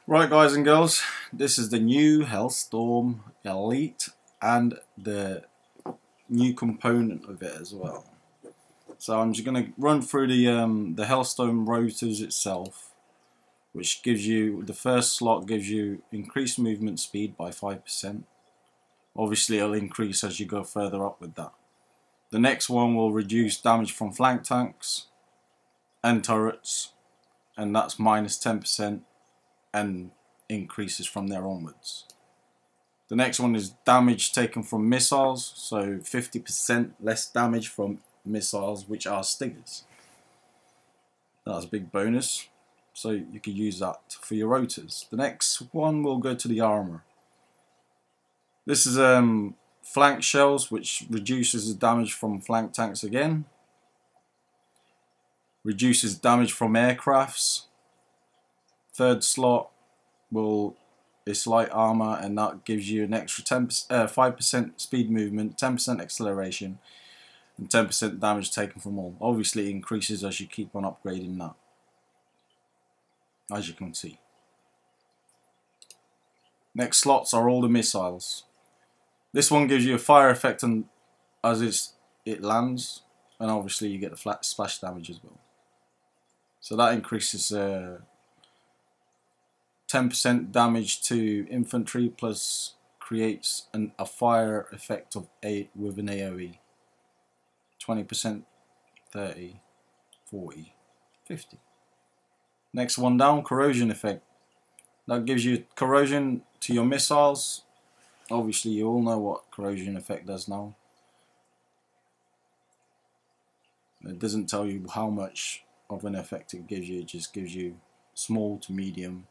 Right, guys and girls, this is the new Hellstorm Elite and the new component of it as well. So I'm just going to run through the Hellstorm rotors itself, which gives you, the first slot gives you increased movement speed by 5%. Obviously it'll increase as you go further up with that. The next one will reduce damage from flank tanks and turrets, and that's minus 10%. And increases from there onwards. The next one is damage taken from missiles, so 50% less damage from missiles, which are stingers. That's a big bonus, so you can use that for your rotors. The next one will go to the armor. This is flank shells, which reduces the damage from flank tanks again, reduces damage from aircrafts. Third slot is light armor, and that gives you an extra 5% speed movement, 10% acceleration, and 10% damage taken from all. Obviously it increases as you keep on upgrading that, as you can see. Next slots are all the missiles. This one gives you a fire effect as it lands, and obviously you get the flat splash damage as well. So that increases 10% damage to infantry, plus creates a fire effect of 8 with an AoE. 20%, 30, 40, 50. Next one down, corrosion effect. That gives you corrosion to your missiles. Obviously you all know what corrosion effect does now. It doesn't tell you how much of an effect it gives you, it just gives you small to medium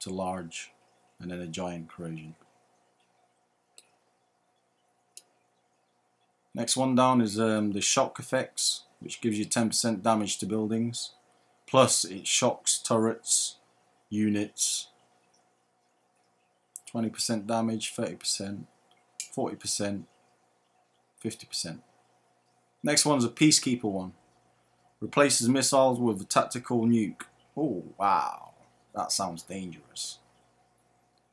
to large, and then a giant corrosion. Next one down is the shock effects, which gives you 10% damage to buildings, plus it shocks turrets, units, 20% damage, 30%, 40%, 50%. Next one's a peacekeeper one. Replaces missiles with a tactical nuke. Oh wow, that sounds dangerous.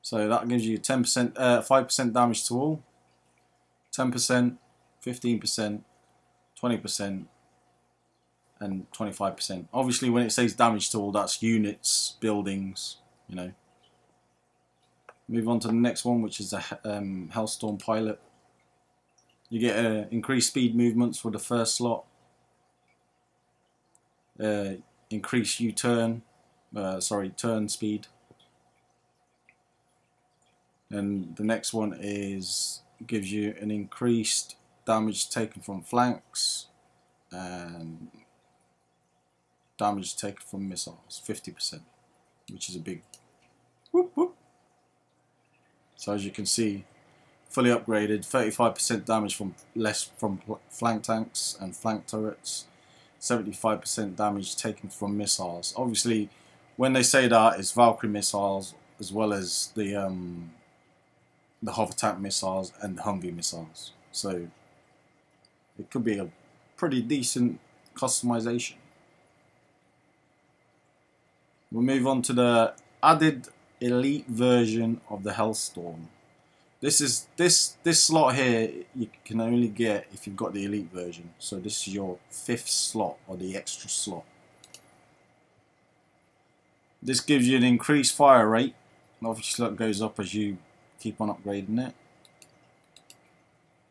So that gives you 10%, 5% damage to all, 10%, 15%, 20%, and 25%. Obviously, when it says damage to all, that's units, buildings, you know. Move on to the next one, which is a Hellstorm pilot. You get increased speed movements for the first slot, increased U-turn. Turn speed, and the next one gives you an increased damage taken from flanks and damage taken from missiles, 50%, which is a big whoop whoop. So as you can see, fully upgraded, 35% damage from flank tanks and flank turrets, 75% damage taken from missiles. Obviously when they say that, it's Valkyrie missiles as well as the hover tank missiles and the Humvee missiles. So it could be a pretty decent customization. We'll move on to the added elite version of the Hellstorm. This slot here you can only get if you've got the elite version. So this is your 5th slot, or the extra slot. This gives you an increased fire rate. Obviously that goes up as you keep on upgrading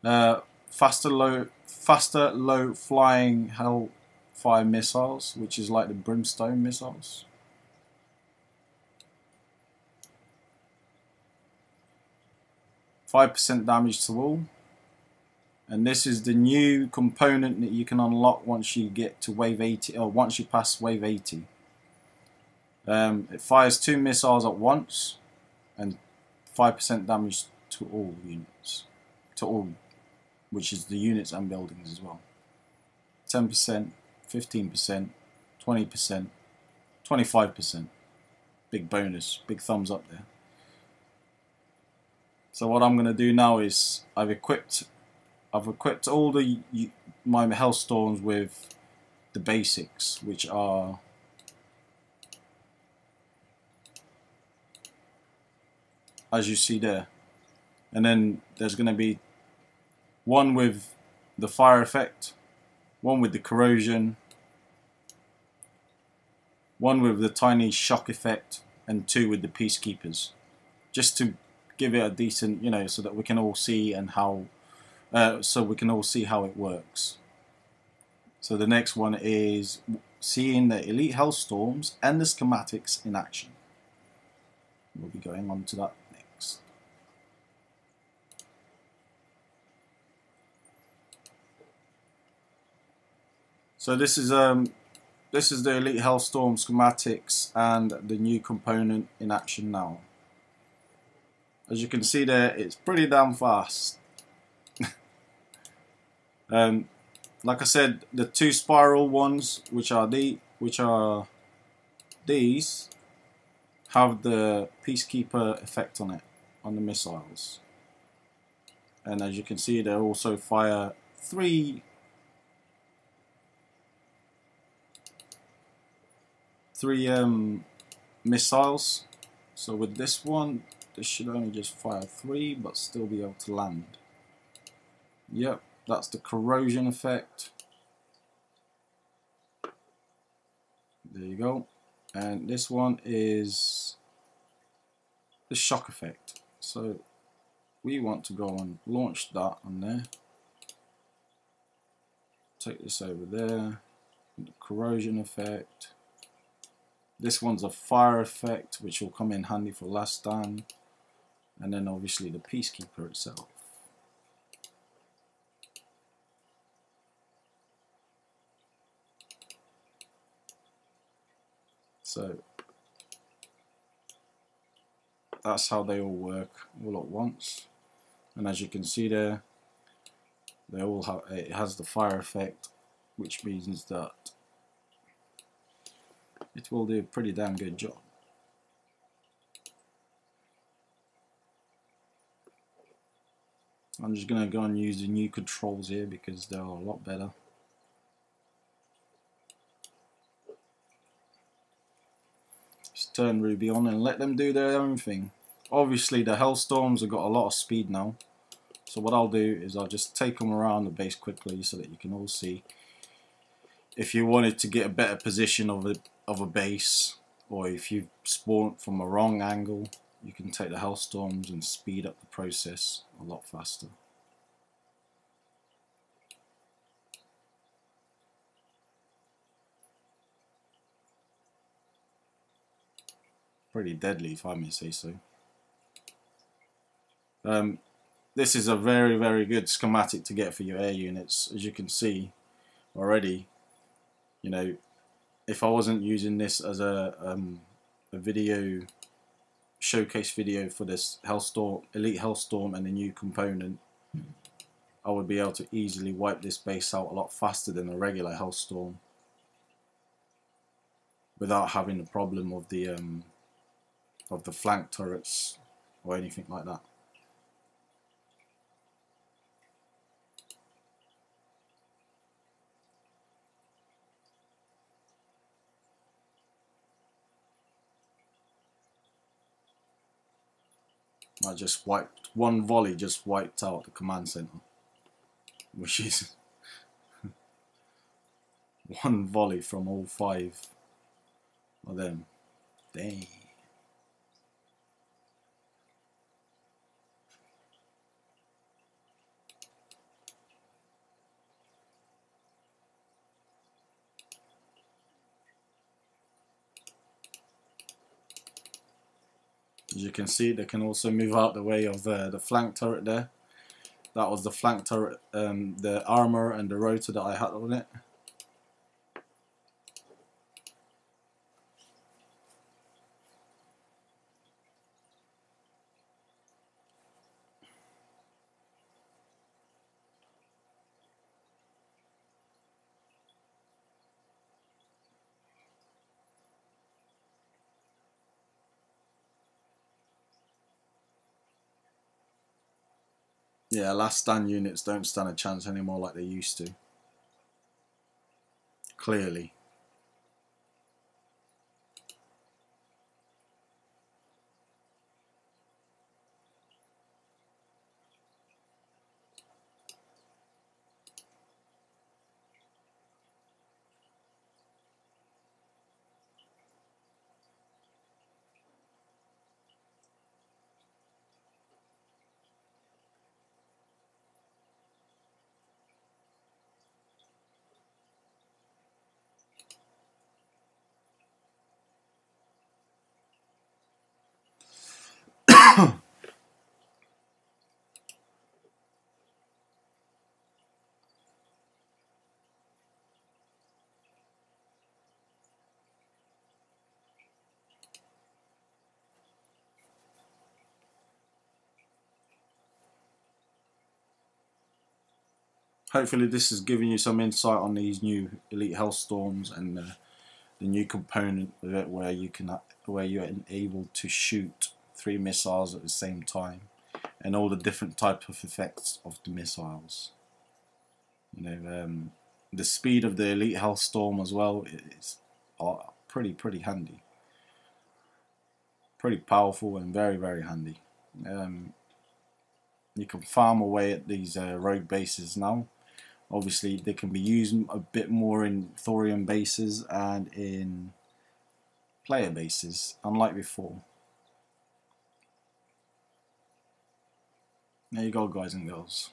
it. Faster low flying Hellfire missiles, which is like the Brimstone missiles. %5 damage to all. And this is the new component that you can unlock once you get to wave 80, or once you pass wave 80. It fires 2 missiles at once and 5% damage to all units, which is the units and buildings as well. 10%, 15%, 20%, 25%. Big bonus, big thumbs up there. So what I'm going to do now is I've equipped all my Hellstorms with the basics, which are as you see there. And then there's going to be one with the fire effect, one with the corrosion, one with the tiny shock effect, and two with the peacekeepers, just to give it a decent, you know, so that we can all see and how, so we can all see how it works. So the next one is seeing the Elite Hellstorms and the schematics in action. We'll be going on to that next. So this is the Elite Hellstorm schematics and the new component in action now. As you can see there, it's pretty damn fast. Like I said, the two spiral ones, which are these, have the Peacekeeper effect on it, on the missiles. And as you can see, they also fire three missiles. So with this one, this should only just fire 3, but still be able to land. Yep, that's the corrosion effect. There you go. And this one is the shock effect. So we want to go and launch that on there. Take this over there. The corrosion effect. This one's a fire effect, which will come in handy for last stand. And then obviously the Peacekeeper itself. So that's how they all work all at once. And as you can see there, they all have, it has the fire effect, which means that it will do a pretty damn good job. I'm just going to go and use the new controls here because they are a lot better. Just turn Ruby on and let them do their own thing. Obviously the Hellstorms have got a lot of speed now, so what I'll do is I'll just take them around the base quickly so that you can all see. If you wanted to get a better position of a base, or if you spawned from a wrong angle, you can take the Hellstorms and speed up the process a lot faster. Pretty deadly, if I may say so. This is a very, very good schematic to get for your air units. As you can see already, you know, if I wasn't using this as a video showcase video for this Hellstorm, Elite Hellstorm and the new component, I would be able to easily wipe this base out a lot faster than a regular Hellstorm without having the problem of the flank turrets or anything like that. I just wiped, one volley just wiped out the command center, which is one volley from all 5 of them. Dang. As you can see, they can also move out the way of the flank turret there. That was the flank turret, the armor and the rotor that I had on it. Yeah, last stand units don't stand a chance anymore like they used to. Clearly. Hopefully this has given you some insight on these new Elite Hellstorms and the new component of it, where you're able to shoot 3 missiles at the same time, and all the different type of effects of the missiles. You know, the speed of the Elite Hellstorm as well is pretty handy, pretty powerful, and very handy. You can farm away at these rogue bases now. Obviously, they can be used a bit more in thorium bases and in player bases, unlike before. There you go, guys and girls.